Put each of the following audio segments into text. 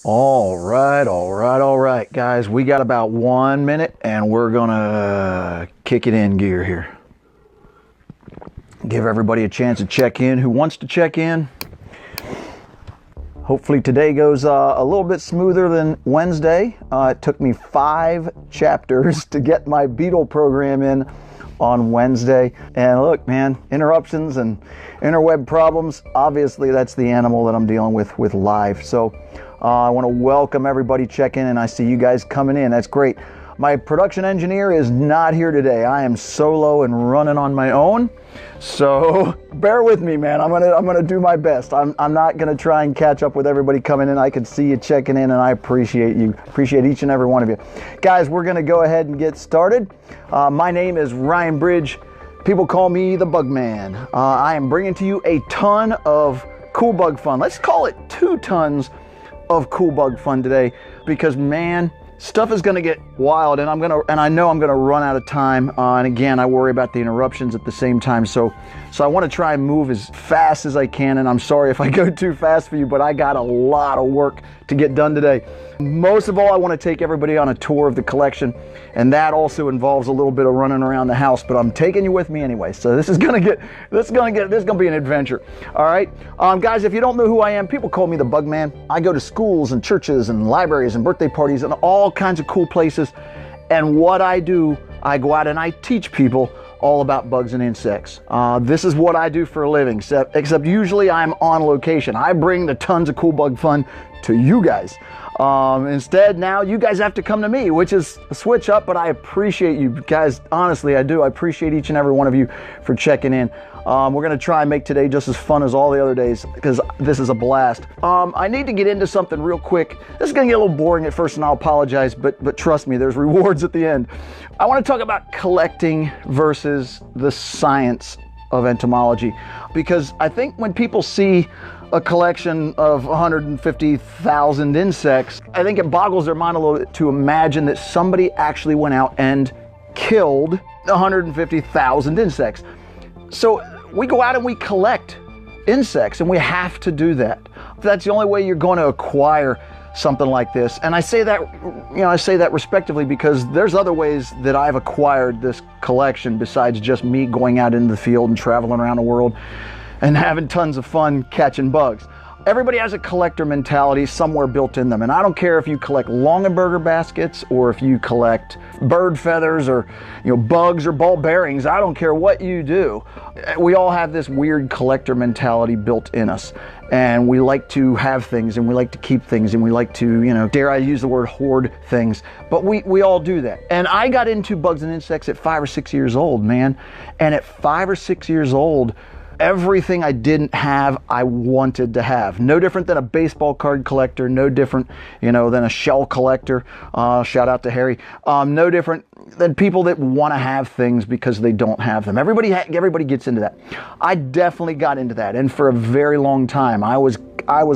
All right, guys. We got about 1 minute and we're gonna kick it in gear here. Give everybody a chance to check in who wants to check in. Hopefully today goes a little bit smoother than Wednesday. It took me 5 chapters to get my beetle program in on Wednesday. And look, man, interruptions and interweb problems, obviously that's the animal that I'm dealing with live. So I want to welcome everybody checking in. I see you guys coming in. That's great. My production engineer is not here today. I am solo and running on my own. So bear with me, man. I'm gonna do my best. I'm not gonna try and catch up with everybody coming in. I can see you checking in, and I appreciate you. Appreciate each and every one of you. Guys, we're gonna go ahead and get started. My name is Ryan Bridge. People call me the BugMan. I am bringing to you a ton of cool bug fun. Let's call it 2 tons of cool bug fun today, because man, stuff is going to get wild, and I know I'm going to run out of time. And again, I worry about the interruptions at the same time. So I want to try and move as fast as I can. And I'm sorry if I go too fast for you, but I got a lot of work to get done today. Most of all, I want to take everybody on a tour of the collection, and that also involves a little bit of running around the house. But I'm taking you with me anyway. So this is going to be an adventure. All right, guys. If you don't know who I am, people call me the BugMan. I go to schools and churches and libraries and birthday parties and all kinds of cool places. And what I do, I go out and I teach people all about bugs and insects. This is what I do for a living, except usually I'm on location. I bring the tons of cool bug fun to you guys. Instead, now you guys have to come to me, which is a switch up, but I appreciate you guys. Honestly, I do. I appreciate each and every one of you for checking in. We're going to try and make today just as fun as all the other days, because this is a blast. I need to get into something real quick. This is going to get a little boring at first, and I'll apologize, but trust me, there's rewards at the end. I want to talk about collecting versus the science of entomology, because I think when people see a collection of 150,000 insects, I think it boggles their mind a little bit to imagine that somebody actually went out and killed 150,000 insects. So we go out and we collect insects, and we have to do that. That's the only way you're going to acquire something like this. And I say that respectively, because there's other ways that I've acquired this collection besides just me going out into the field and traveling around the world and having tons of fun catching bugs. Everybody has a collector mentality somewhere built in them. And I don't care if you collect Longaberger baskets or if you collect bird feathers or bugs or ball bearings. I don't care what you do. We all have this weird collector mentality built in us. And we like to have things, and we like to keep things, and we like to, dare I use the word, hoard things. But we all do that. And I got into bugs and insects at 5 or 6 years old, man. And at 5 or 6 years old, everything I didn't have, I wanted to have. No different than a baseball card collector, no different, than a shell collector. Shout out to Harry. No different than people that want to have things because they don't have them. Everybody gets into that. I definitely got into that, and for a very long time, I was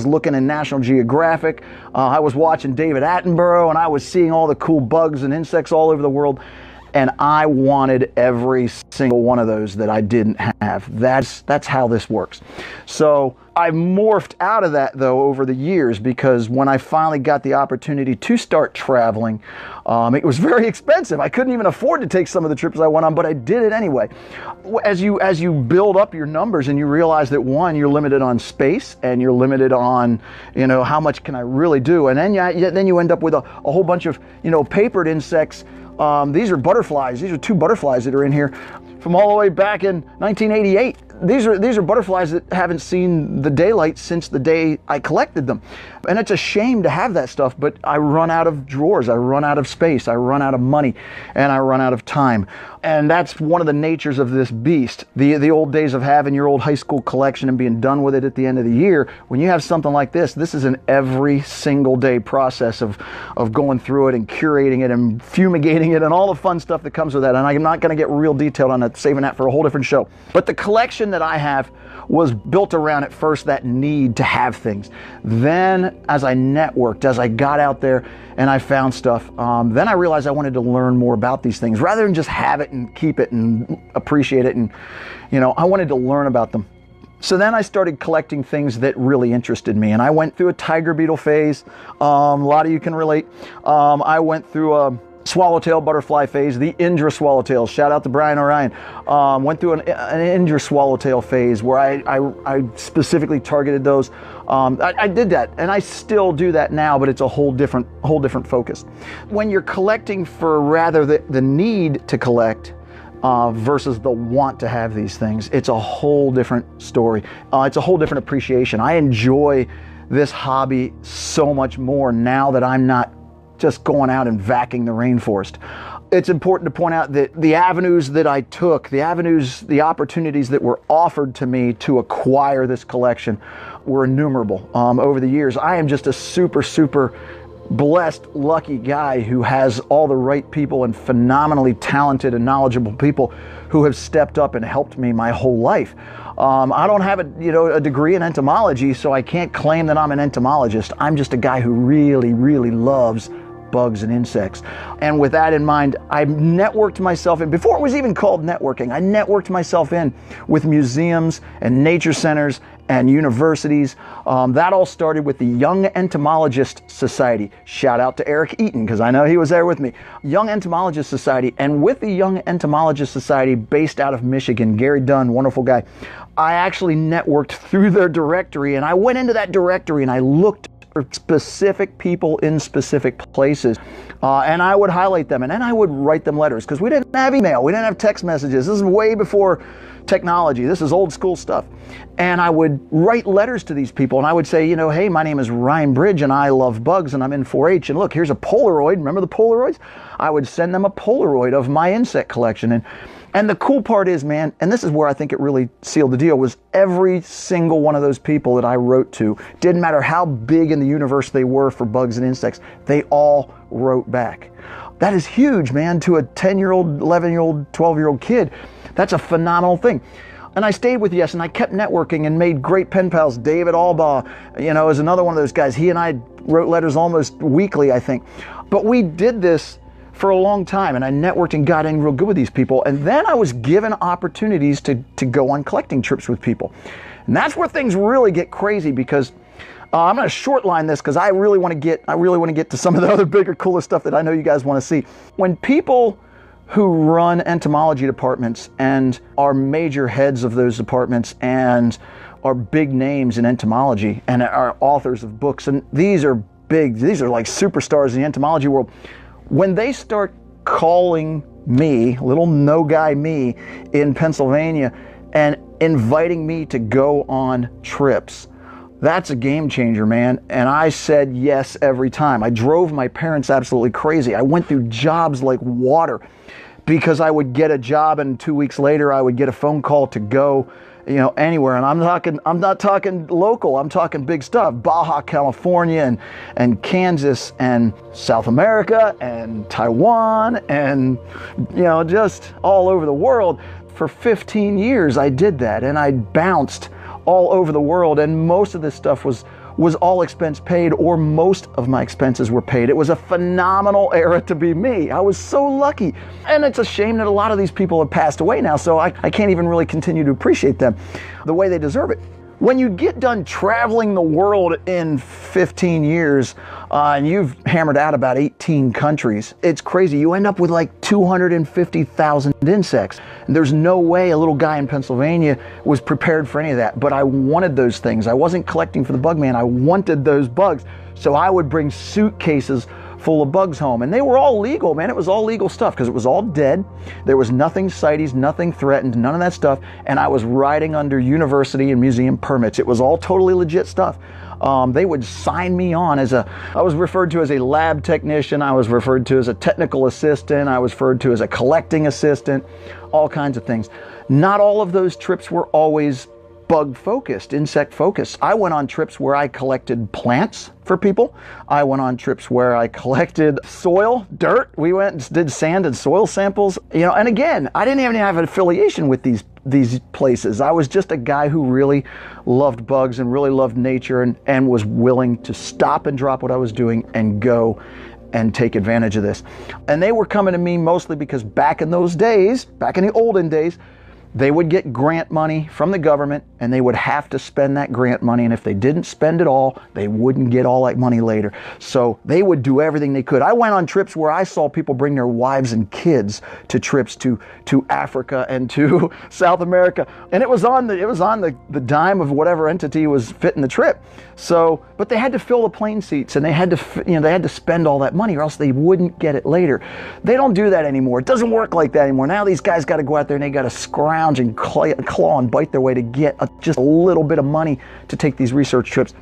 looking in National Geographic. I was watching David Attenborough, and I was seeing all the cool bugs and insects all over the world. And I wanted every single one of those that I didn't have. That's how this works. So I morphed out of that, though, over the years, because when I finally got the opportunity to start traveling, it was very expensive. I couldn't even afford to take some of the trips I went on, but I did it anyway. As you build up your numbers and you realize that, one, you're limited on space, and you're limited on, how much can I really do? And then you end up with a whole bunch of, papered insects. These are butterflies. These are 2 butterflies that are in here from all the way back in 1988. These are butterflies that haven't seen the daylight since the day I collected them. And it's a shame to have that stuff, but I run out of drawers, I run out of space, I run out of money, and I run out of time. And that's one of the natures of this beast. The old days of having your old high school collection and being done with it at the end of the year, when you have something like this is an every single day process of going through it and curating it and fumigating it and all the fun stuff that comes with that. And I'm not going to get real detailed on that, saving that for a whole different show. But the collection that I have was built around, at first, that need to have things. Then as I networked, as I got out there and I found stuff, then I realized I wanted to learn more about these things rather than just have it and keep it and appreciate it. And I wanted to learn about them. So then I started collecting things that really interested me, and I went through a tiger beetle phase. A lot of you can relate. I went through a swallowtail butterfly phase, the Indra swallowtails. Shout out to Brian Orion. Went through an Indra swallowtail phase where I specifically targeted those. I did that, and I still do that now, but it's a whole different focus. When you're collecting for rather the need to collect versus the want to have these things, it's a whole different story. It's a whole different appreciation. I enjoy this hobby so much more now that I'm not just going out and vacuuming the rainforest. It's important to point out that the avenues that I took, the opportunities that were offered to me to acquire this collection were innumerable over the years. I am just a super blessed, lucky guy who has all the right people and phenomenally talented and knowledgeable people who have stepped up and helped me my whole life. I don't have a degree in entomology, so I can't claim that I'm an entomologist. I'm just a guy who really loves bugs and insects. And with that in mind, I networked myself in, before it was even called networking, I networked myself in with museums and nature centers and universities. That all started with the Young Entomologist Society. Shout out to Eric Eaton, because I know he was there with me. Young Entomologist Society, and with the Young Entomologist Society based out of Michigan, Gary Dunn, wonderful guy, I actually networked through their directory, and I went into that directory and I looked for specific people in specific places, and I would highlight them, and then I would write them letters, because we didn't have email, we didn't have text messages. This is way before technology. This is old school stuff. And I would write letters to these people, and I would say, hey, my name is Ryan Bridge and I love bugs and I'm in 4-H, and look, here's a Polaroid. Remember the Polaroids? I would send them a Polaroid of my insect collection. And the cool part is, man, and this is where I think it really sealed the deal, was every single one of those people that I wrote to, didn't matter how big in the universe they were for bugs and insects, they all wrote back. That is huge, man, to a 10-year-old, 11-year-old, 12-year-old kid. That's a phenomenal thing. And I stayed with Yes, and I kept networking and made great pen pals. David Albaugh, is another one of those guys. He and I wrote letters almost weekly, I think. But we did this for a long time, and I networked and got in real good with these people. And then I was given opportunities to go on collecting trips with people. And that's where things really get crazy, because I'm going to shortline this because I really want to get to some of the other bigger, cooler stuff that I know you guys want to see. When people who run entomology departments and are major heads of those departments and are big names in entomology and are authors of books, and these are like superstars in the entomology world, when they start calling me, little no guy me in Pennsylvania, and inviting me to go on trips, that's a game changer, man. And I said yes every time. I drove my parents absolutely crazy. I went through jobs like water, because I would get a job and 2 weeks later I would get a phone call to go, anywhere. And I'm not talking local, I'm talking big stuff. Baja California and Kansas and South America and Taiwan and, just all over the world. For 15 years I did that, and I bounced all over the world, and most of this stuff was all expense paid, or most of my expenses were paid. It was a phenomenal era to be me. I was so lucky. And it's a shame that a lot of these people have passed away now, so I can't even really continue to appreciate them the way they deserve it. When you get done traveling the world in 15 years, and you've hammered out about 18 countries, it's crazy. You end up with like 250,000 insects. And there's no way a little guy in Pennsylvania was prepared for any of that. But I wanted those things. I wasn't collecting for the BugMan. I wanted those bugs. So I would bring suitcases full of bugs home, and they were all legal, man. It was all legal stuff, because it was all dead. There was nothing CITES, nothing threatened, none of that stuff, and I was riding under university and museum permits. It was all totally legit stuff. They would sign me on I was referred to as a lab technician, I was referred to as a technical assistant, I was referred to as a collecting assistant, all kinds of things. Not all of those trips were always bug focused, insect focused. I went on trips where I collected plants for people. I went on trips where I collected soil, dirt. We went and did sand and soil samples. And again, I didn't even have an affiliation with these places. I was just a guy who really loved bugs and really loved nature, and was willing to stop and drop what I was doing and go and take advantage of this. And they were coming to me mostly because back in those days, back in the olden days, they would get grant money from the government, and they would have to spend that grant money, and if they didn't spend it all, they wouldn't get all that money later. So they would do everything they could. I went on trips where I saw people bring their wives and kids to trips to Africa and to South America, and it was on the dime of whatever entity was fitting the trip. So, but they had to fill the plane seats, and they had to spend all that money, or else they wouldn't get it later. They don't do that anymore. It doesn't work like that anymore. Now these guys got to go out there and they got to scrounge and claw and bite their way to get just a little bit of money to take these research trips.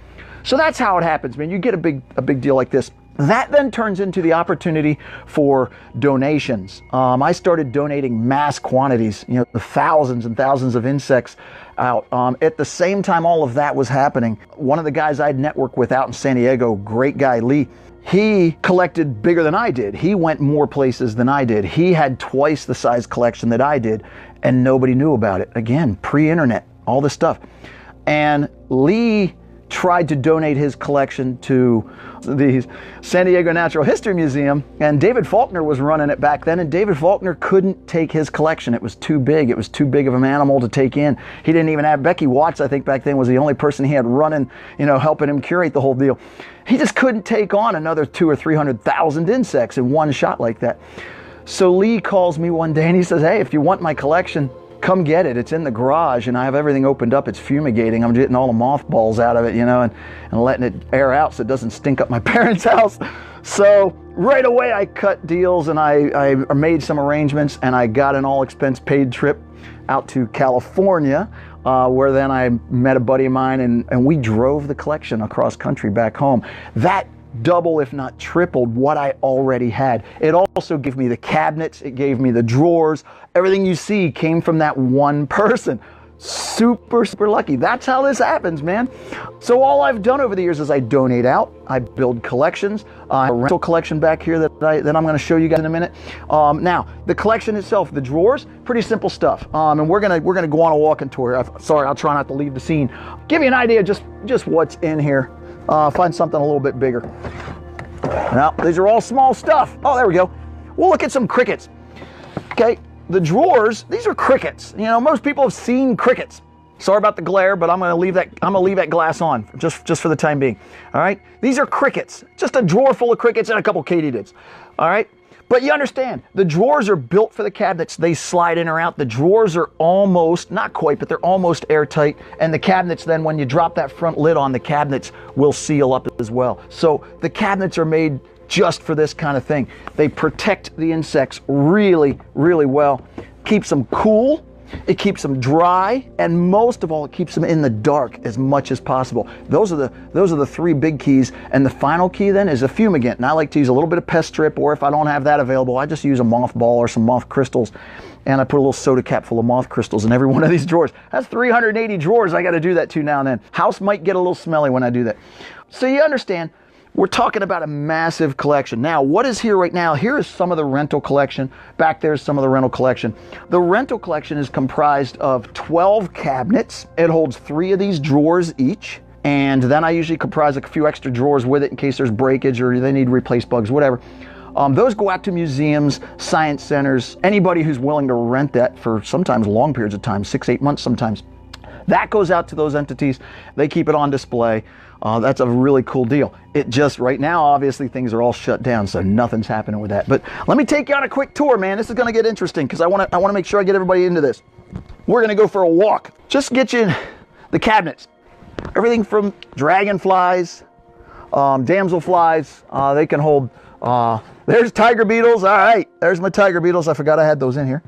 So that's how it happens, man. You get a big deal like this. That then turns into the opportunity for donations. I started donating mass quantities, the thousands and thousands of insects out. At the same time all of that was happening, one of the guys I'd networked with out in San Diego, great guy, Lee, he collected bigger than I did. He went more places than I did. He had twice the size collection that I did, and nobody knew about it. Again, pre-internet, all this stuff. And Lee tried to donate his collection to the San Diego Natural History Museum, and David Faulkner was running it back then, and David Faulkner couldn't take his collection. It was too big. It was too big of an animal to take in. He didn't even have Becky Watts, I think back then, was the only person he had running, helping him curate the whole deal. He just couldn't take on another 200,000 or 300,000 insects in one shot like that. So Lee calls me one day and he says, "Hey, if you want my collection, come get it. It's in the garage, and I have everything opened up. It's fumigating. I'm getting all the mothballs out of it, and letting it air out so it doesn't stink up my parents' house." So right away I cut deals, and I made some arrangements, and I got an all-expense paid trip out to California, where then I met a buddy of mine, and we drove the collection across country back home. That double, if not tripled, what I already had. It also gave me the cabinets, it gave me the drawers. Everything you see came from that one person. Super, super lucky. That's how this happens, man. So all I've done over the years is I donate out, I build collections, a rental collection back here that I'm going to show you guys in a minute. Now, the collection itself, the drawers, pretty simple stuff. And we're gonna go on a walking tour. Sorry, I'll try not to leave the scene. Give you an idea just what's in here. Find something a little bit bigger. Now, these are all small stuff. Oh, there we go. We'll look at some crickets. Okay, the drawers, these are crickets. Most people have seen crickets. Sorry about the glare, but I'm gonna leave that glass on just for the time being. All right, these are crickets. Just a drawer full of crickets and a couple katydids. All right. But you understand, the drawers are built for the cabinets. They slide in or out. The drawers are almost, not quite, but they're almost airtight. And the cabinets then, when you drop that front lid on, the cabinets will seal up as well. So the cabinets are made just for this kind of thing. They protect the insects really, really well. Keeps them cool. It keeps them dry, and most of all, it keeps them in the dark as much as possible. Those are the three big keys, and the final key then is a fumigant. And I like to use a little bit of pest strip, or if I don't have that available, I just use a mothball or some moth crystals, and I put a little soda cap full of moth crystals in every one of these drawers. That's 380 drawers I got to do that to now and then. House might get a little smelly when I do that. So you understand, we're talking about a massive collection. Now, what is here right now? Here is some of the rental collection. Back there's some of the rental collection. The rental collection is comprised of 12 cabinets. It holds 3 of these drawers each. And then I usually comprise a few extra drawers with it in case there's breakage or they need to replace bugs, whatever. Those go out to museums, science centers, anybody who's willing to rent that for sometimes long periods of time, 6-8 months sometimes. That goes out to those entities. They keep it on display. That's a really cool deal. It just, right now, obviously things are all shut down, so nothing's happening with that. But let me take you on a quick tour, man. This is gonna get interesting because I wanna make sure I get everybody into this. We're gonna go for a walk. Just get you in the cabinets. Everything from dragonflies, damselflies, they can hold, there's tiger beetles. All right, there's my tiger beetles. I forgot I had those in here.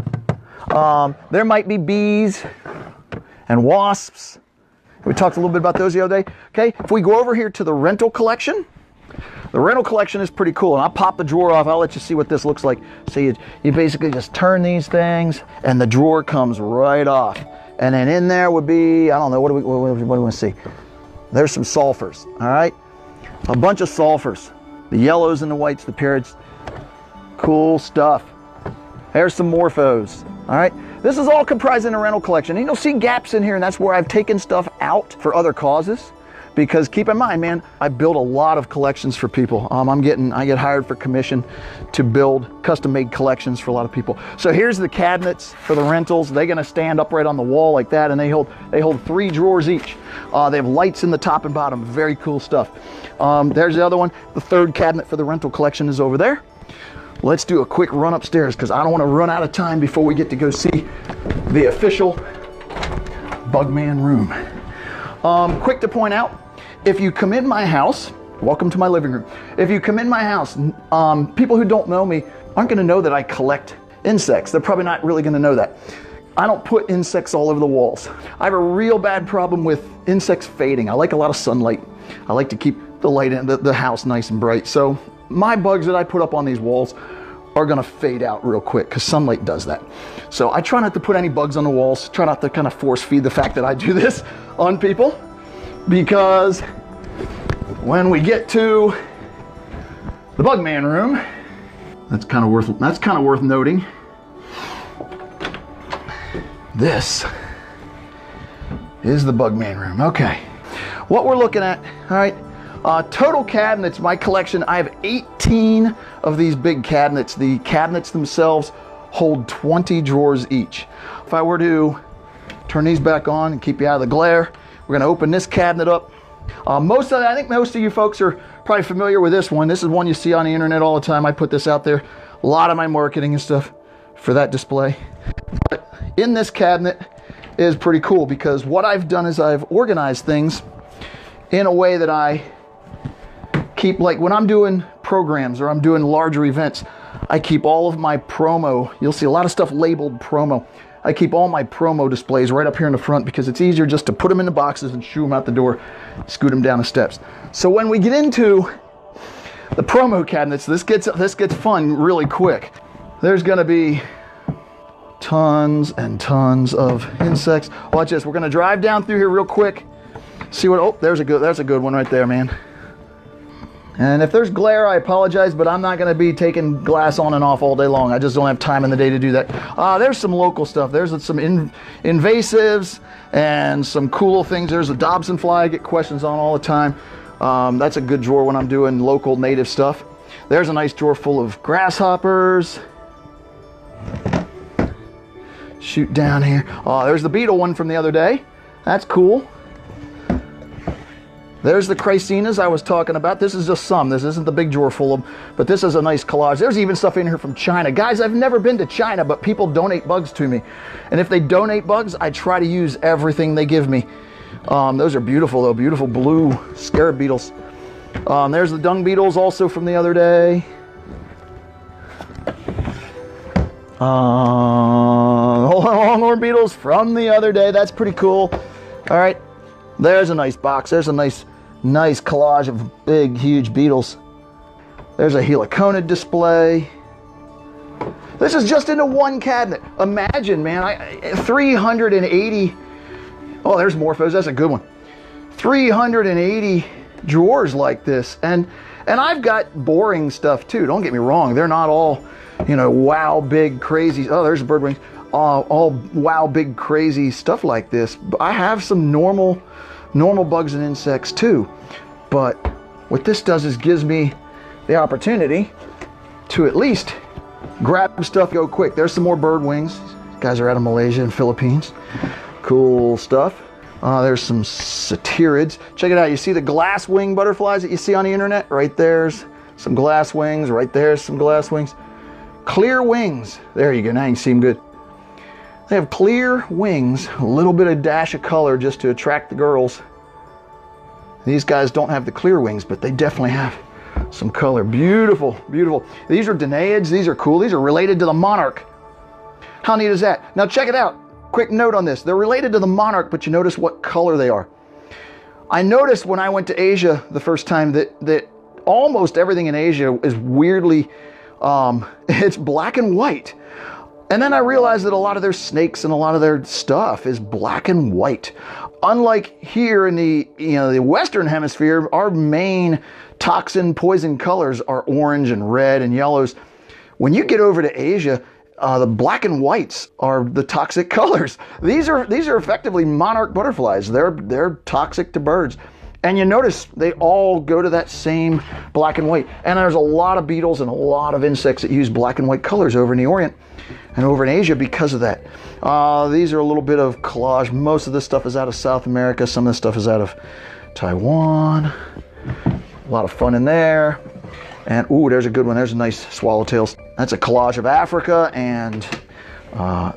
There might be bees and wasps. We talked a little bit about those the other day. Okay, if we go over here to the rental collection is pretty cool. And I'll pop the drawer off. I'll let you see what this looks like. So you basically just turn these things and the drawer comes right off. And then in there would be, I don't know, what do we want to see? There's some sulfurs, all right? A bunch of sulfurs. The yellows and the whites, the parrots. Cool stuff. There's some morphos, all right? This is all comprised in a rental collection. And you'll see gaps in here, and that's where I've taken stuff out for other causes. because keep in mind, man, I build a lot of collections for people. I get hired for commission to build custom-made collections for a lot of people. So here's the cabinets for the rentals. They're gonna stand upright on the wall like that, and they hold 3 drawers each. They have lights in the top and bottom, very cool stuff. There's the other one. The third cabinet for the rental collection is over there. Let's do a quick run upstairs because I don't want to run out of time before we get to go see the official BugMan room. Quick to point out, if you come in my house, welcome to my living room. If you come in my house, people who don't know me aren't going to know that I collect insects. They're probably not really going to know that. I don't put insects all over the walls. I have a real bad problem with insects fading. I like a lot of sunlight. I like to keep the light in the house nice and bright. So my bugs that I put up on these walls are gonna fade out real quick because sunlight does that. So I try not to put any bugs on the walls, try not to kind of force feed the fact that I do this on people, because when we get to the BugMan room, that's kind of worth noting. This is the BugMan room. Okay, what we're looking at, all right, total cabinets, my collection, I have 18 of these big cabinets. The cabinets themselves hold 20 drawers each. If I were to turn these back on and keep you out of the glare, we're gonna open this cabinet up. I think most of you folks are probably familiar with this one. This is one you see on the internet all the time. I put this out there, a lot of my marketing and stuff for that display. But in this cabinet is pretty cool because what I've done is I've organized things in a way that I keep, like when I'm doing programs or I'm doing larger events, I keep all of my promo. You'll see a lot of stuff labeled promo. I keep all my promo displays right up here in the front because it's easier just to put them in the boxes and shoo them out the door, scoot them down the steps. So when we get into the promo cabinets, this gets fun really quick. There's gonna be tons and tons of insects. Watch this, we're gonna drive down through here real quick. See what, oh, there's a good one right there, man. And if there's glare, I apologize, but I'm not going to be taking glass on and off all day long. I just don't have time in the day to do that. There's some local stuff. There's some invasives and some cool things. There's a Dobson fly I get questions on all the time. That's a good drawer when I'm doing local native stuff. There's a nice drawer full of grasshoppers. Shoot down here. There's the beetle one from the other day. That's cool. There's the Chrysinas I was talking about. This is just some. This isn't the big drawer full of them, but this is a nice collage. There's even stuff in here from China. Guys, I've never been to China, but people donate bugs to me. And if they donate bugs, I try to use everything they give me. Those are beautiful though, beautiful blue scarab beetles. There's the dung beetles also from the other day. Longhorn beetles from the other day. That's pretty cool. All right, there's a nice box. There's a nice collage of big, huge beetles. There's a heliconid display. This is just into one cabinet. Imagine, man, 380. Oh, there's Morphos. That's a good one. 380 drawers like this, and I've got boring stuff too. Don't get me wrong. They're not all, wow, big, crazy. Oh, there's bird wings. All wow, big, crazy stuff like this. I have some normal bugs and insects too. But what this does is gives me the opportunity to at least grab stuff, go quick. There's some more bird wings. These guys are out of Malaysia and Philippines. Cool stuff. There's some satyrids. Check it out. You see the glass wing butterflies that you see on the internet? Right there's some glass wings. Right there's some glass wings. Clear wings. There you go. Now you can see them good. They have clear wings, a little bit of dash of color just to attract the girls. These guys don't have the clear wings, but they definitely have some color. Beautiful, beautiful. These are Danaids. These are cool. These are related to the monarch. How neat is that? Now check it out. Quick note on this. They're related to the monarch, but you notice what color they are. I noticed when I went to Asia the first time that almost everything in Asia is weirdly, it's black and white. And then I realized that a lot of their snakes and a lot of their stuff is black and white. Unlike here in the Western Hemisphere, our main toxin poison colors are orange and red and yellows. When you get over to Asia, the black and whites are the toxic colors. These are effectively monarch butterflies. They're toxic to birds. And you notice they all go to that same black and white. And there's a lot of beetles and a lot of insects that use black and white colors over in the Orient and over in Asia because of that. These are a little bit of collage. Most of this stuff is out of South America. Some of this stuff is out of Taiwan. A lot of fun in there. And ooh, there's a good one. There's a nice swallowtails. That's a collage of Africa, and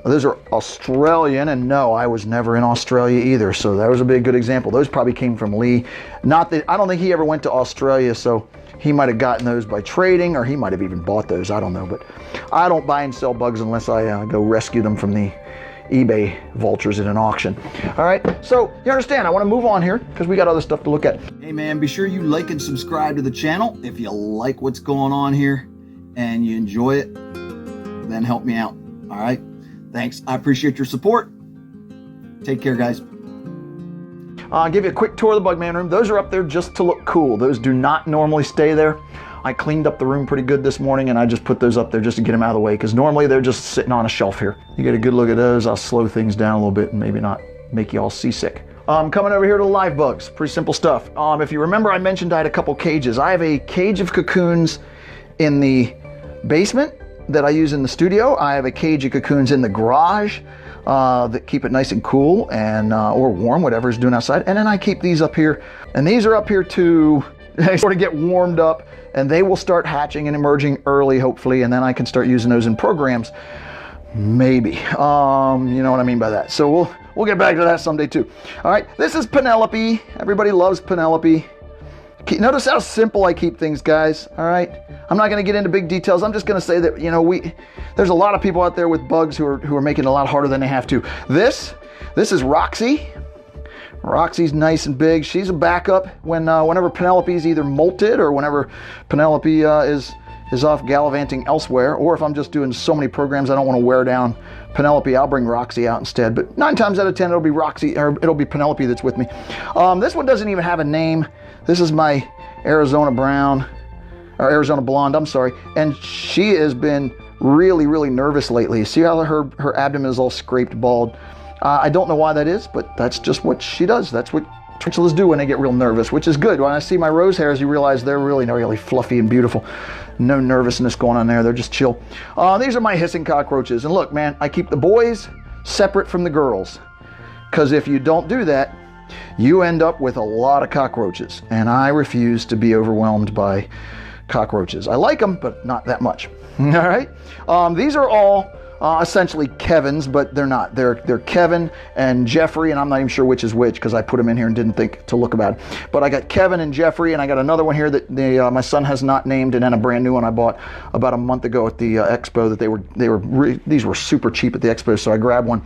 those are Australian, and no, I was never in Australia either, so that was a big good example. Those probably came from Lee. Not that I don't think he ever went to Australia, so he might have gotten those by trading, or he might have even bought those. I don't know, but I don't buy and sell bugs unless I go rescue them from the eBay vultures in an auction. All right, so you understand, I want to move on here because we got other stuff to look at. Hey man, be sure you like and subscribe to the channel if you like what's going on here and you enjoy it, then help me out. All right, thanks. I appreciate your support. Take care, guys. I'll give you a quick tour of the BugMan room. Those are up there just to look cool. Those do not normally stay there. I cleaned up the room pretty good this morning, and I just put those up there just to get them out of the way, because normally they're just sitting on a shelf here. You get a good look at those. I'll slow things down a little bit and maybe not make you all seasick. Coming over here to the live bugs. Pretty simple stuff. If you remember, I mentioned I had a couple cages. I have a cage of cocoons in the basement that I use in the studio. I have a cage of cocoons in the garage that keep it nice and cool and or warm, whatever's doing outside. And then I keep these up here, and these are up here to sort of get warmed up, and they will start hatching and emerging early, hopefully, and then I can start using those in programs, maybe. You know what I mean by that. So we'll get back to that someday too. All right, this is Penelope. Everybody loves Penelope. Notice how simple I keep things, guys. All right, I'm not going to get into big details. I'm just going to say that, you know, there's a lot of people out there with bugs who are making it a lot harder than they have to. This is Roxy. Roxy's nice and big. She's a backup whenever Penelope's either molted or whenever Penelope is off gallivanting elsewhere, or if I'm just doing so many programs I don't want to wear down Penelope, I'll bring Roxy out instead. But 9 times out of 10 it'll be Roxy, or it'll be Penelope that's with me. This one doesn't even have a name. This is my Arizona brown, or Arizona blonde, I'm sorry, and she has been really, really nervous lately. See how her abdomen is all scraped bald? I don't know why that is, but that's just what she does. That's what tarantulas do when they get real nervous, which is good. When I see my rose hairs, you realize they're really, really fluffy and beautiful. No nervousness going on there. They're just chill. These are my hissing cockroaches. And look, man, I keep the boys separate from the girls, because if you don't do that, you end up with a lot of cockroaches. And I refuse to be overwhelmed by cockroaches. I like them, but not that much. All right. These are all essentially Kevin's, but they're not. They're Kevin and Jeffrey, and I'm not even sure which is which because I put them in here and didn't think to look about it. But I got Kevin and Jeffrey, and I got another one here that my son has not named, and then a brand new one I bought about a month ago at the expo. That these were super cheap at the expo, so I grabbed one.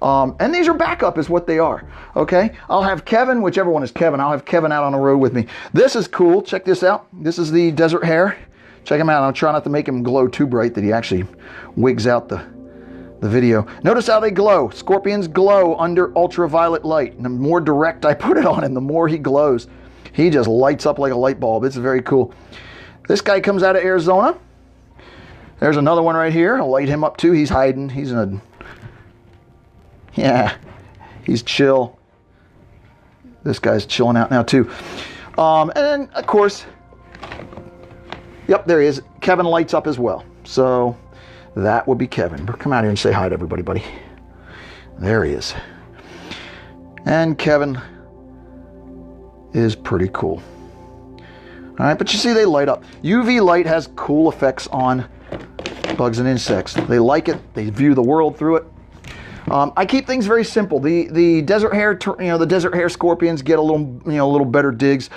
And these are backup, is what they are. Okay, I'll have Kevin, whichever one is Kevin. I'll have Kevin out on the road with me. This is cool. Check this out. This is the desert hare. Check him out. I'll try not to make him glow too bright that he actually wigs out the video. Notice how they glow. Scorpions glow under ultraviolet light. And the more direct I put it on him, the more he glows. He just lights up like a light bulb. It's very cool. This guy comes out of Arizona. There's another one right here. I'll light him up too. He's hiding. He's chill. This guy's chilling out now too. And then, of course, yep, there he is. Kevin lights up as well. So that would be Kevin. Come out here and say hi to everybody, buddy. There he is. And Kevin is pretty cool. All right, but you see they light up. UV light has cool effects on bugs and insects. They like it. They view the world through it. I keep things very simple. The desert hare, the desert hare scorpions get a little better digs.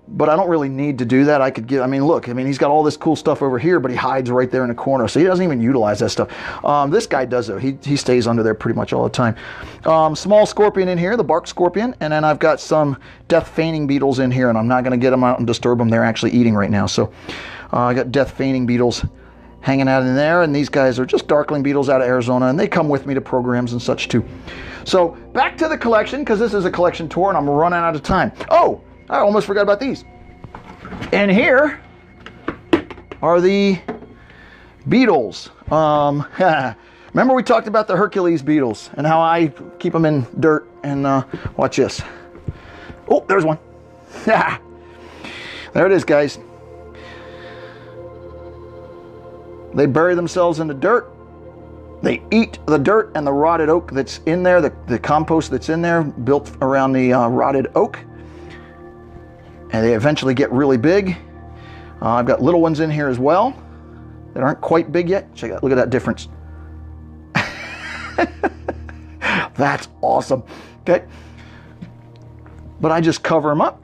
But I don't really need to do that. Look, he's got all this cool stuff over here, but he hides right there in the corner, so he doesn't even utilize that stuff. This guy does, though. He stays under there pretty much all the time. Small scorpion in here, the bark scorpion, and then I've got some death feigning beetles in here, and I'm not going to get them out and disturb them. They're actually eating right now, so I got death feigning beetles hanging out in there, and these guys are just darkling beetles out of Arizona, and they come with me to programs and such, too. So back to the collection, because this is a collection tour, and I'm running out of time. Oh! I almost forgot about these. And here are the beetles. Remember we talked about the Hercules beetles and how I keep them in dirt, and watch this. Oh, there's one. Yeah. There it is, guys. They bury themselves in the dirt. They eat the dirt and the rotted oak that's in there, the compost that's in there, built around the rotted oak. And they eventually get really big. I've got little ones in here as well that aren't quite big yet. Check out, look at that difference. That's awesome. Okay. But I just cover them up,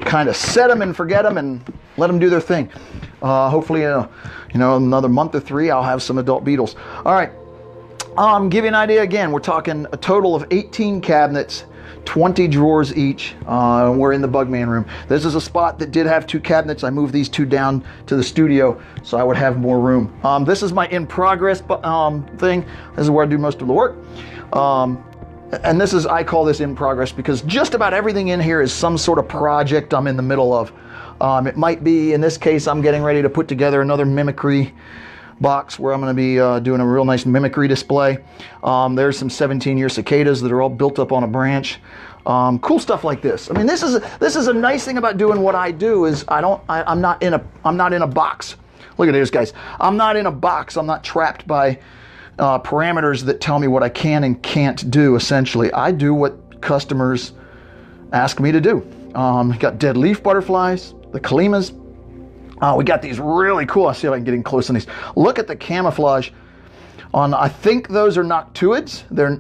kind of set them and forget them and let them do their thing. Hopefully, another month or 3, I'll have some adult beetles. All right. Give you an idea again. We're talking a total of 18 cabinets, 20 drawers each. We're in the BugMan room. This is a spot that did have 2 cabinets. I moved these 2 down to the studio so I would have more room. This is my in progress thing. This is where I do most of the work. And this is, I call this in progress because just about everything in here is some sort of project I'm in the middle of. It might be, in this case, I'm getting ready to put together another mimicry box where I'm going to be doing a real nice mimicry display. There's some 17-year cicadas that are all built up on a branch. Cool stuff like this. I mean, this is a nice thing about doing what I do is I'm not in a box. Look at this, guys. I'm not in a box. I'm not trapped by parameters that tell me what I can and can't do. Essentially, I do what customers ask me to do. Got dead leaf butterflies, the calimas. We got these really cool. I'll see if I can get in close on these. Look at the camouflage on, I think those are noctuids. They're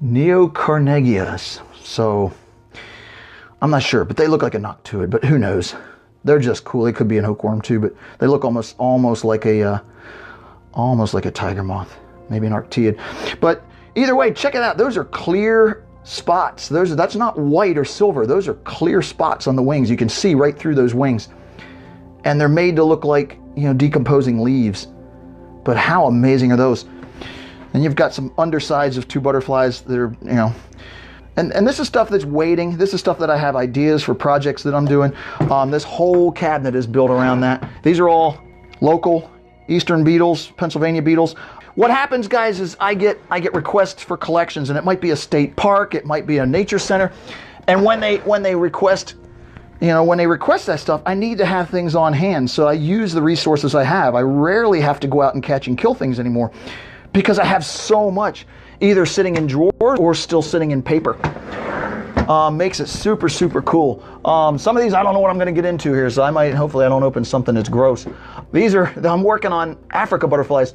neocarnegias. So I'm not sure, but they look like a noctuid, but who knows? They're just cool. They could be an hookworm too, but they look almost like a tiger moth, maybe an arctiid. But either way, check it out. Those are clear spots. That's not white or silver. Those are clear spots on the wings. You can see right through those wings. And they're made to look like, decomposing leaves. But how amazing are those? And you've got some undersides of 2 butterflies that are, and this is stuff that's waiting. This is stuff that I have ideas for projects that I'm doing. This whole cabinet is built around that. These are all local eastern beetles, Pennsylvania beetles. What happens, guys, is I get requests for collections, and it might be a state park, it might be a nature center, and when they request that stuff, I need to have things on hand. So I use the resources I have. I rarely have to go out and catch and kill things anymore because I have so much either sitting in drawers or still sitting in paper. Makes it super, super cool. Some of these I don't know what I'm going to get into here, so hopefully I don't open something that's gross. I'm working on Africa butterflies.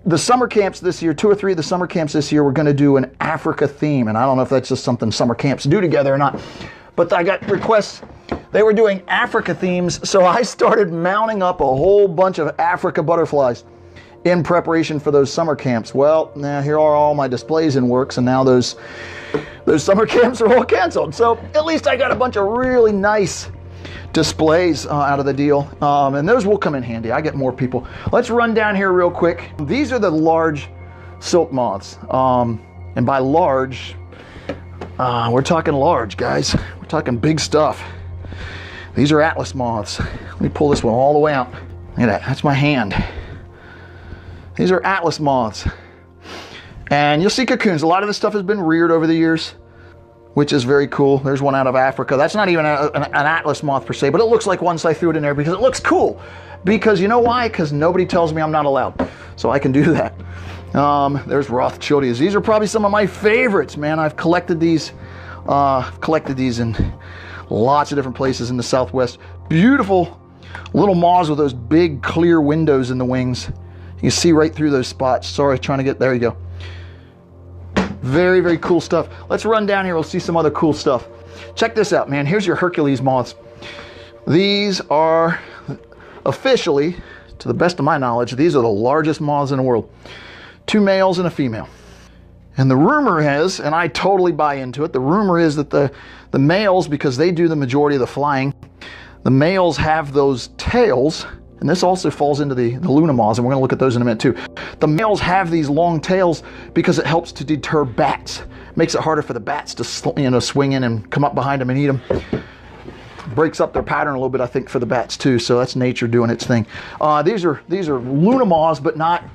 The summer camps this year, 2 or 3 of the summer camps this year, we're going to do an Africa theme. And I don't know if that's just something summer camps do together or not. But I got requests. They were doing Africa themes. So I started mounting up a whole bunch of Africa butterflies in preparation for those summer camps. Well, now here are all my displays in works. And now those summer camps are all canceled. So at least I got a bunch of really nice displays out of the deal, and those will come in handy. I get more people. Let's run down here real quick. These are the large silk moths, and by large, we're talking large, guys. We're talking big stuff. These are atlas moths. Let me pull this one all the way out. Look at that. That's my hand. These are atlas moths, and you'll see cocoons. A lot of this stuff has been reared over the years, which is very cool. There's one out of Africa. That's not even an atlas moth per se, but it looks like one, so I threw it in there because it looks cool. Because you know why? Because nobody tells me I'm not allowed. So I can do that. There's Rothschildias. These are probably some of my favorites, man. I've collected these in lots of different places in the Southwest. Beautiful little moths with those big clear windows in the wings. You can see right through those spots. Sorry, trying to get, there you go. Very, very cool stuff. Let's run down here. We'll see some other cool stuff. Check this out, man. Here's your Hercules moths. These are officially, to the best of my knowledge, these are the largest moths in the world. 2 males and a female. And the rumor is, and I totally buy into it, the rumor is that the males, because they do the majority of the flying, the males have those tails. And this also falls into the Luna moths, and we're going to look at those in a minute too. The males have these long tails because it helps to deter bats. Makes it harder for the bats to swing in and come up behind them and eat them. Breaks up their pattern a little bit, I think, for the bats too. So that's nature doing its thing. These are Luna moths, but not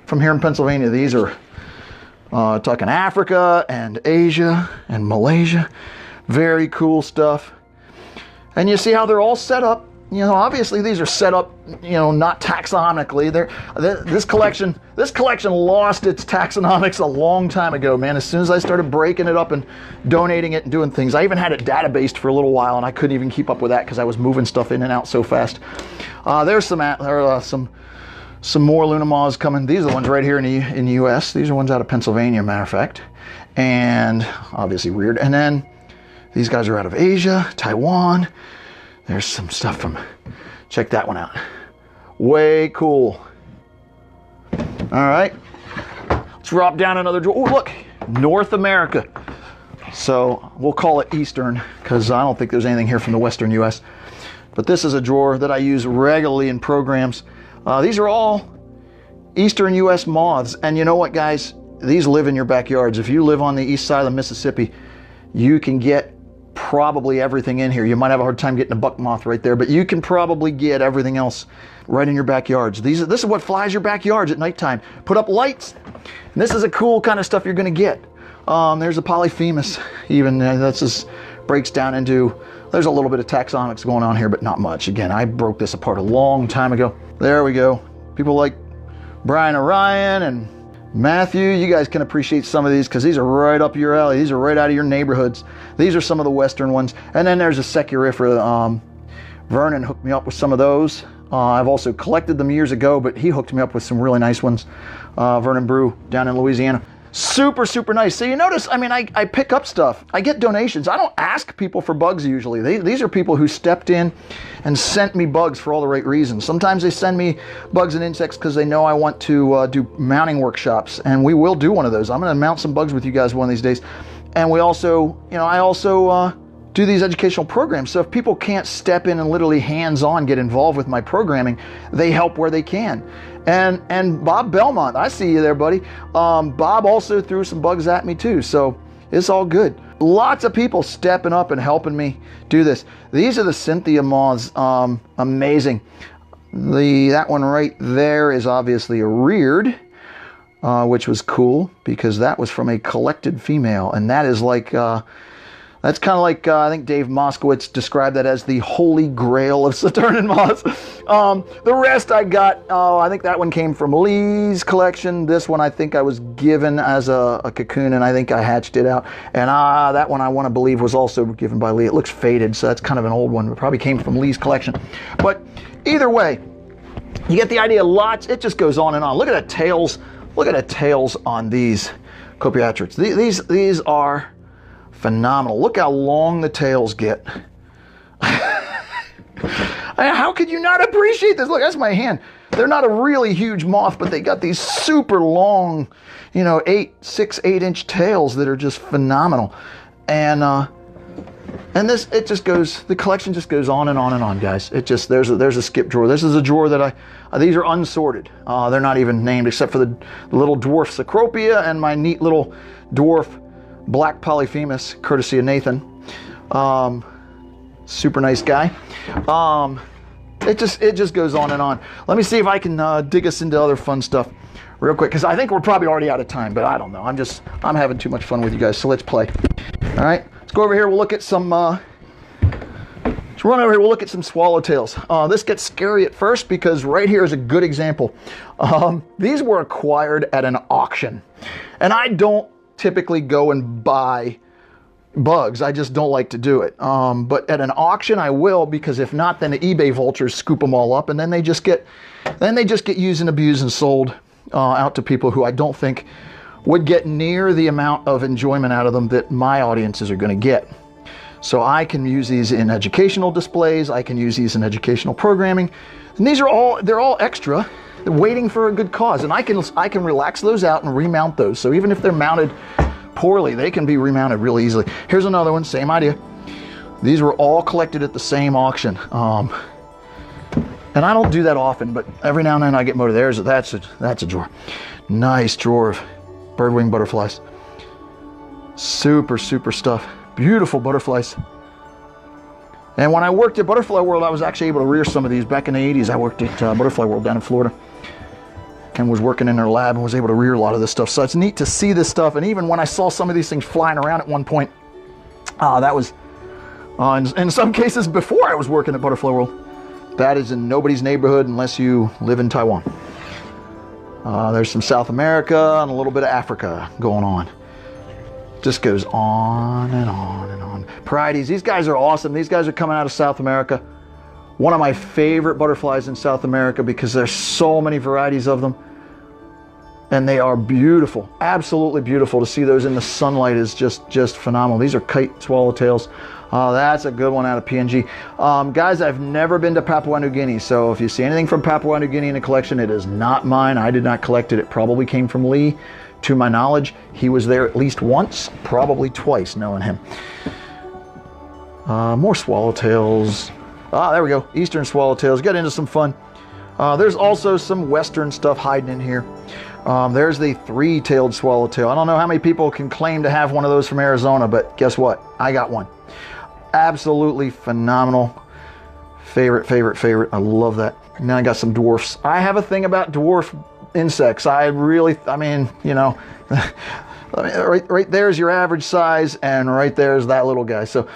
from here in Pennsylvania. These are Talking Africa and Asia and Malaysia. Very cool stuff. And you see how they're all set up. You know, obviously these are set up, you know, not taxonomically. This collection lost its taxonomics a long time ago, man. As soon as I started breaking it up and donating it and doing things, I even had it databased for a little while, and I couldn't even keep up with that because I was moving stuff in and out so fast. There's some more Luna moths coming. These are the ones right here in the U.S. These are ones out of Pennsylvania, matter of fact, and obviously weird. And then these guys are out of Asia, Taiwan. There's some stuff from, check that one out. Way cool. All right, let's drop down another drawer. Oh, look, North America. So we'll call it Eastern because I don't think there's anything here from the Western U.S. But this is a drawer that I use regularly in programs. These are all Eastern U.S. moths. And you know what, guys? These live in your backyards. If you live on the east side of the Mississippi, you can get probably everything in here. You might have a hard time getting a buck moth right there, but you can probably get everything else right in your backyards. This is what flies your backyards at nighttime. Put up lights. And this is a cool kind of stuff you're going to get. There's a Polyphemus even. That's just breaks down into, there's a little bit of taxonomics going on here, but not much. Again, I broke this apart a long time ago. There we go. People like Brian or Ryan and Matthew, you guys can appreciate some of these because these are right up your alley. These are right out of your neighborhoods. These are some of the Western ones. And then there's a Securifera. Vernon hooked me up with some of those. I've also collected them years ago, but he hooked me up with some really nice ones. Vernon Brew down in Louisiana. Super, super nice. So you notice, I mean, I pick up stuff. I get donations. I don't ask people for bugs usually. These are people who stepped in and sent me bugs for all the right reasons. Sometimes they send me bugs and insects because they know I want to do mounting workshops, and we will do one of those. I'm going to mount some bugs with you guys one of these days. And we also, you know, I also do these educational programs. So if people can't step in and literally hands-on get involved with my programming, they help where they can. And Bob Belmont, I see you there, buddy. Bob also threw some bugs at me too, so it's all good. Lots of people stepping up and helping me do this. These are the Cynthia moths. Amazing. That one right there is obviously a reared, which was cool because that was from a collected female, and that is like that's kind of like, I think Dave Moskowitz described that as the holy grail of Saturnian moths. The rest I got, I think that one came from Lee's collection. This one I think I was given as a cocoon, and I think I hatched it out. And that one I want to believe was also given by Lee. It looks faded, so that's kind of an old one. It probably came from Lee's collection. But either way, you get the idea. Lots, it just goes on and on. Look at the tails. Look at the tails on these Copiatrix. These are phenomenal. Look how long the tails get. How could you not appreciate this? Look, that's my hand. They're not a really huge moth, but they got these super long, you know, 6, 8-inch tails that are just phenomenal. And this, it just goes, the collection just goes on and on and on, guys. It just, there's a skip drawer. This is a drawer that these are unsorted. They're not even named except for the little dwarf Cecropia and my neat little dwarf black Polyphemus, courtesy of Nathan. Super nice guy. It just goes on and on. Let me see if I can dig us into other fun stuff real quick, because I think we're probably already out of time, but I don't know. I'm having too much fun with you guys, so let's play. All right, let's go over here. We'll look at some. Let's run over here. We'll look at some swallowtails. This gets scary at first because right here is a good example. These were acquired at an auction, and I don't typically go and buy bugs. I just don't like to do it. But at an auction I will, because if not, then the eBay vultures scoop them all up, and then they just get used and abused and sold out to people who I don't think would get near the amount of enjoyment out of them that my audiences are going to get. So I can use these in educational displays. I can use these in educational programming, and they're all extra. They're waiting for a good cause, and I can relax those out and remount those. So even if they're mounted poorly, they can be remounted really easily. Here's another one, same idea. These were all collected at the same auction, and I don't do that often, but every now and then I get motivated. That's a drawer. Nice drawer of birdwing butterflies. Super stuff. Beautiful butterflies. And when I worked at Butterfly World, I was actually able to rear some of these back in the 80s. I worked at Butterfly World down in Florida. and was working in their lab and was able to rear a lot of this stuff. So it's neat to see this stuff. And even when I saw some of these things flying around at one point, that was, in some cases before I was working at Butterfly World, that is in nobody's neighborhood unless you live in Taiwan. There's some South America and a little bit of Africa going on. Just goes on and on and on. Parietes, these guys are awesome. These guys are coming out of South America. One of my favorite butterflies in South America because there's so many varieties of them. And they are beautiful, absolutely beautiful. To see those in the sunlight is just phenomenal. These are kite swallowtails. That's a good one out of PNG. Guys, I've never been to Papua New Guinea, so if you see anything from Papua New Guinea in the collection, it is not mine. I did not collect it. It probably came from Lee. To my knowledge, he was there at least once, probably twice, knowing him. More swallowtails. There we go, Eastern swallowtails. Get into some fun. There's also some Western stuff hiding in here. There's the three-tailed swallowtail. I don't know how many people can claim to have one of those from Arizona, but guess what? I got one. Absolutely phenomenal. Favorite. I love that. And then I got some dwarfs. I have a thing about dwarf insects. I mean, you know, right there's your average size, and right there's that little guy. So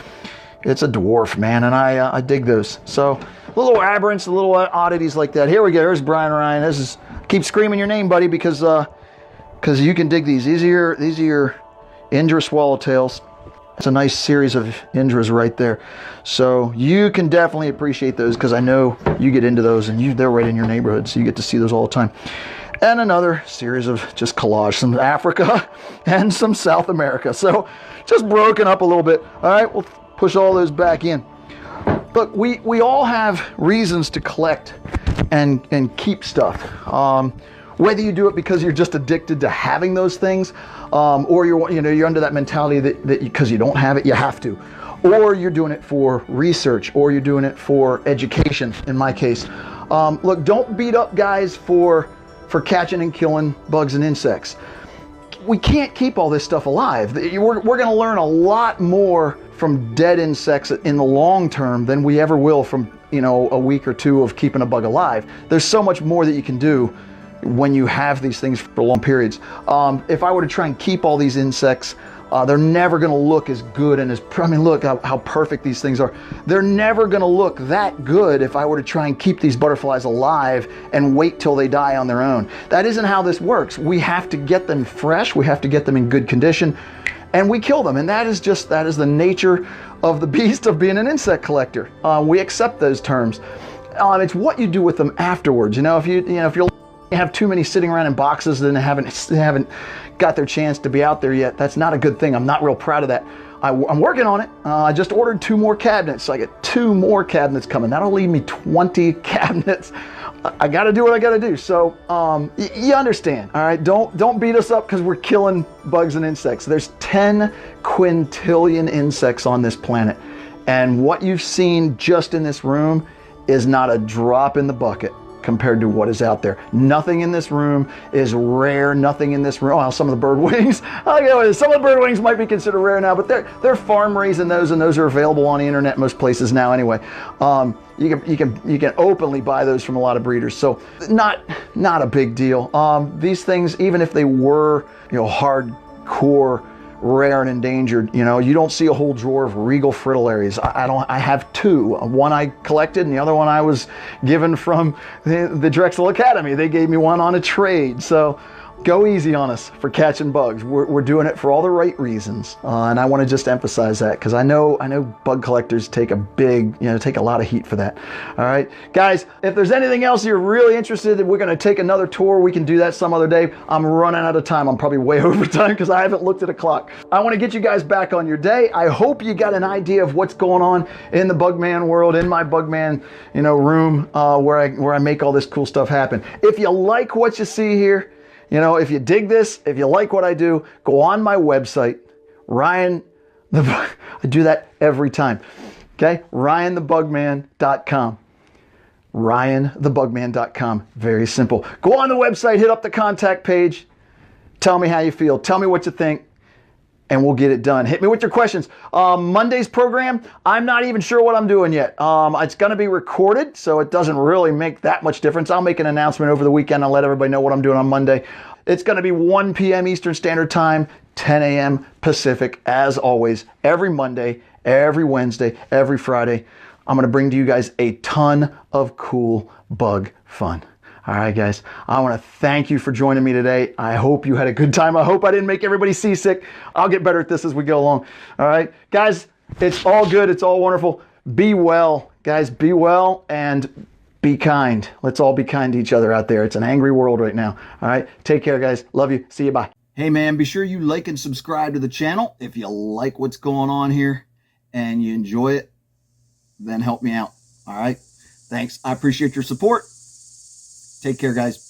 it's a dwarf, man, and I dig those. So little aberrants, little oddities like that. Here we go. There's Brian Ryan. This is, keep screaming your name, buddy, because you can dig these. These are your Indra swallowtails. It's a nice series of Indras right there. So you can definitely appreciate those because I know you get into those and they're right in your neighborhood, so you get to see those all the time. And another series of just collage, some Africa and some South America. So just broken up a little bit. All right, we'll push all those back in. Look, we all have reasons to collect and keep stuff. Whether you do it because you're just addicted to having those things, or you're under that mentality that because you don't have it, you have to, or you're doing it for research, or you're doing it for education. In my case, look, don't beat up guys for catching and killing bugs and insects. We can't keep all this stuff alive. We're going to learn a lot more from dead insects in the long term than we ever will from a week or two of keeping a bug alive. There's so much more that you can do when you have these things for long periods. If I were to try and keep all these insects, they're never going to look as good and look how perfect these things are. They're never going to look that good if I were to try and keep these butterflies alive and wait till they die on their own. That isn't how this works. We have to get them fresh. We have to get them in good condition, and we kill them. And that is the nature of the beast of being an insect collector. We accept those terms. It's what you do with them afterwards. If you have too many sitting around in boxes and haven't got their chance to be out there yet, that's not a good thing. I'm not real proud of that. I'm working on it. I just ordered 2 more cabinets, so I get 2 more cabinets coming. That'll leave me 20 cabinets. I got to do what I got to do. So you understand, all right? Don't beat us up because we're killing bugs and insects. There's 10 quintillion insects on this planet, and what you've seen just in this room is not a drop in the bucket compared to what is out there. Nothing in this room is rare. Nothing in this room. Well, some of the bird wings. Some of the bird wings might be considered rare now, but they're farm raising those, and those are available on the internet most places now anyway. You can openly buy those from a lot of breeders, so not a big deal. These things, even if they were hardcore rare and endangered, you don't see a whole drawer of regal fritillaries. I have 2. One I collected and the other one I was given from the Drexel Academy. They gave me one on a trade. So go easy on us for catching bugs. We're doing it for all the right reasons, and I want to just emphasize that because I know bug collectors take a lot of heat for that. All right, guys, if there's anything else you're really interested in, we're going to take another tour. We can do that some other day. I'm running out of time. I'm probably way over time because I haven't looked at a clock. I want to get you guys back on your day. I hope you got an idea of what's going on in the BugMan world, in my BugMan room where I make all this cool stuff happen. If you like what you see here, if you dig this, if you like what I do, go on my website, I do that every time. Okay? reinthebugman.com. reinthebugman.com. Very simple. Go on the website, hit up the contact page, tell me how you feel, tell me what you think, and we'll get it done. Hit me with your questions. Monday's program, I'm not even sure what I'm doing yet. It's going to be recorded, so it doesn't really make that much difference. I'll make an announcement over the weekend. I'll let everybody know what I'm doing on Monday. It's going to be 1 p.m. Eastern Standard Time, 10 a.m. Pacific, as always, every Monday, every Wednesday, every Friday. I'm going to bring to you guys a ton of cool bug fun. All right, guys, I want to thank you for joining me today. I hope you had a good time. I hope I didn't make everybody seasick. I'll get better at this as we go along. All right, guys, it's all good. It's all wonderful. Be well, guys. Be well and be kind. Let's all be kind to each other out there. It's an angry world right now. All right, take care, guys. Love you. See you. Bye. Hey, man, be sure you like and subscribe to the channel. If you like what's going on here and you enjoy it, then help me out. All right, thanks. I appreciate your support. Take care, guys.